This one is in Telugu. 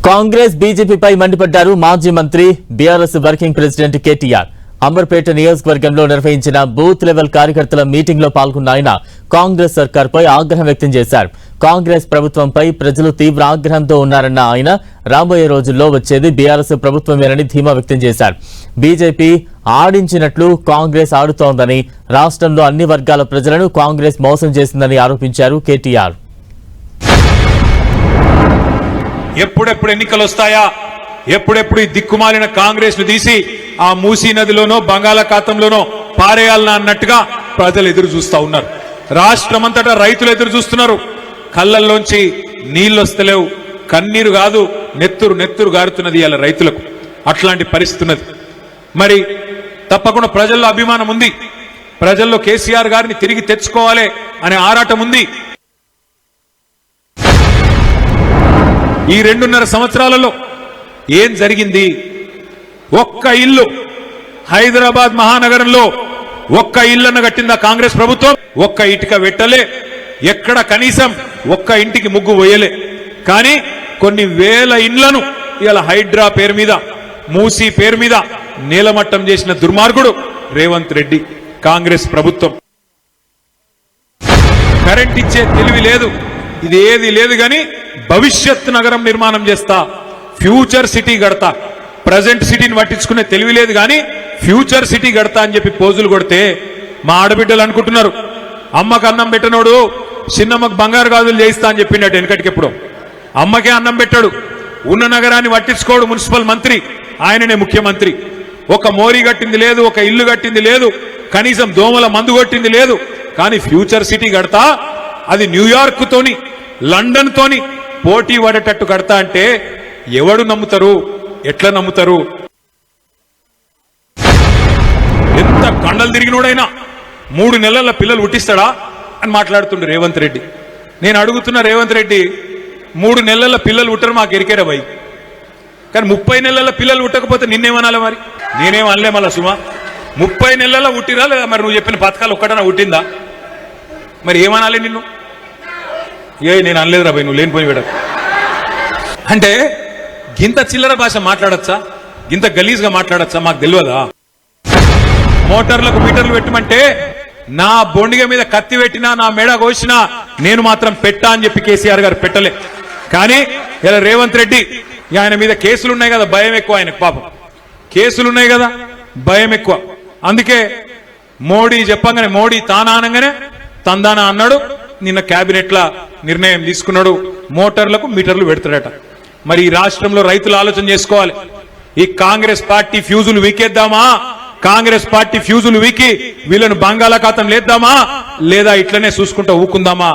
కాంగ్రెస్ బీజేపీపై మండిపడ్డారు మాజీ మంత్రి BRS working president KTR. Amberpet నియోజకవర్గంలో నిర్వహించిన బూత్ లెవెల్ కార్యకర్తల మీటింగ్ లో పాల్గొన్న ఆయన కాంగ్రెస్ సర్కార్పై ఆగ్రహం వ్యక్తం చేశారు. కాంగ్రెస్ ప్రభుత్వంపై ప్రజలు తీవ్ర ఆగ్రహంతో ఉన్నారన్న ఆయన రాబోయే రోజుల్లో వచ్చేది బీఆర్ఎస్ ప్రభుత్వమేనని ధీమా వ్యక్తం చేశారు. బీజేపీ ఆడించినట్లు కాంగ్రెస్ ఆడుతోందని, రాష్ట్రంలో అన్ని వర్గాల ప్రజలను కాంగ్రెస్ మోసం చేసిందని ఆరోపించారు కేటీఆర్. ఎప్పుడెప్పుడు ఎన్నికలు వస్తాయా, ఎప్పుడెప్పుడు ఈ దిక్కుమాలిన కాంగ్రెస్ ను తీసి ఆ మూసీ నదిలోనో బంగాళాఖాతంలోనో పారేయాలన్నా అన్నట్టుగా ప్రజలు ఎదురు చూస్తా ఉన్నారు. రాష్ట్రమంతటా రైతులు ఎదురు చూస్తున్నారు. కళ్ళల్లోంచి నీళ్లు వస్తలేవు, కన్నీరు కాదు నెత్తురు నెత్తురు గారుతున్నది ఇలా రైతులకు. అట్లాంటి పరిస్థితి ఉన్నది. మరి తప్పకుండా ప్రజల్లో అభిమానం ఉంది, ప్రజల్లో కేసీఆర్ గారిని తిరిగి తెచ్చుకోవాలి అనే ఆరాటం ఉంది. ఈ 2.5 సంవత్సరాలలో ఏం జరిగింది? ఒక్క ఇల్లు హైదరాబాద్ మహానగరంలో ఒక్క ఇళ్లను కట్టిందా కాంగ్రెస్ ప్రభుత్వం? ఒక్క ఇటుక పెట్టలే, ఎక్కడ కనీసం ఒక్క ఇంటికి ముగ్గు పోయలే. కానీ కొన్ని వేల ఇండ్లను ఇలా హైడ్రా పేరు మీద, మూసీ పేరు మీద నీలమట్టం చేసిన దుర్మార్గుడు రేవంత్ రెడ్డి కాంగ్రెస్ ప్రభుత్వం. కరెంట్ ఇచ్చే తెలివి లేదు, ఇది ఏది లేదు. గాని భవిష్యత్ నగరం నిర్మాణం చేస్తా, ఫ్యూచర్ సిటీ గడతా. ప్రజెంట్ సిటీని పట్టించుకునే తెలివి లేదు, కానీ ఫ్యూచర్ సిటీ గడతా అని చెప్పి పోజులు కొడితే మా ఆడబిడ్డలు అనుకుంటున్నారు అమ్మకు అన్నం పెట్టనోడు చిన్నమ్మకు బంగారు గాజులు చేయిస్తా అని చెప్పిండట. వెనకటికెప్పుడు అమ్మకే అన్నం పెట్టాడు, ఉన్న నగరాన్ని పట్టించుకోడు మున్సిపల్ మంత్రి, ఆయననే ముఖ్యమంత్రి. ఒక మోరీ కట్టింది లేదు, ఒక ఇల్లు కట్టింది లేదు, కనీసం దోమల మందు కొట్టింది లేదు. కానీ ఫ్యూచర్ సిటీ కడతా, అది న్యూయార్క్ తోని లండన్ తోని పోటీ పడేటట్టు కడతా అంటే ఎవడు నమ్ముతారు? ఎట్లా నమ్ముతారు? ఎంత కండలు తిరిగినోడైనా 3 నెలల పిల్లలు పుట్టిస్తాడా అని మాట్లాడుతుండే రేవంత్ రెడ్డి. నేను అడుగుతున్న రేవంత్ రెడ్డి, 3 నెలల పిల్లలు పుట్టరు మాకు ఎరికేరా భయ్, కానీ 30 నెలల పిల్లలు పుట్టకపోతే నిన్నేమనాలి? మరి నేనేం అనలే. మళ్ళా సుమా 30 నెలల పుట్టిరా లేదా? మరి నువ్వు చెప్పిన పథకాలు ఒక్కడన్నా పుట్టిందా? మరి ఏమనాలి నిన్ను? నేను అనలేదురా భయ్, నువ్వు లేనిపోయి విడ అంటే గింత చిల్లర భాష మాట్లాడచ్చా? గింత గలీజ్గా మాట్లాడచ్చా? మాకు తెలియదా? మోటార్లకు మీటర్లు పెట్టమంటే నా బొండిగ మీద కత్తి పెట్టినా, నా మెడ కోసినా నేను మాత్రం పెట్టా అని చెప్పి కేసీఆర్ గారు పెట్టలే. కానీ ఇలా రేవంత్ రెడ్డి ఆయన మీద కేసులున్నాయి కదా, భయం ఎక్కువ ఆయనకు. పాపం కేసులున్నాయి కదా, భయం ఎక్కువ. అందుకే మోడీ చెప్పంగానే, మోడీ తానా అనగానే తందానా అన్నాడు. నిన్న కేబినెట్ లా నిర్ణయం తీసుకున్నాడు, మోటార్లకు మీటర్లు పెడతాడట. మరి ఈ రాష్ట్రంలో రైతులు ఆలోచన చేసుకోవాలి. ఈ కాంగ్రెస్ పార్టీ ఫ్యూజులు వీకేద్దామా? కాంగ్రెస్ పార్టీ ఫ్యూజులు వీకి వీళ్ళను బంగాళాఖాతం లేద్దామా, లేదా ఇట్లనే చూసుకుంటూ ఊకుందామా?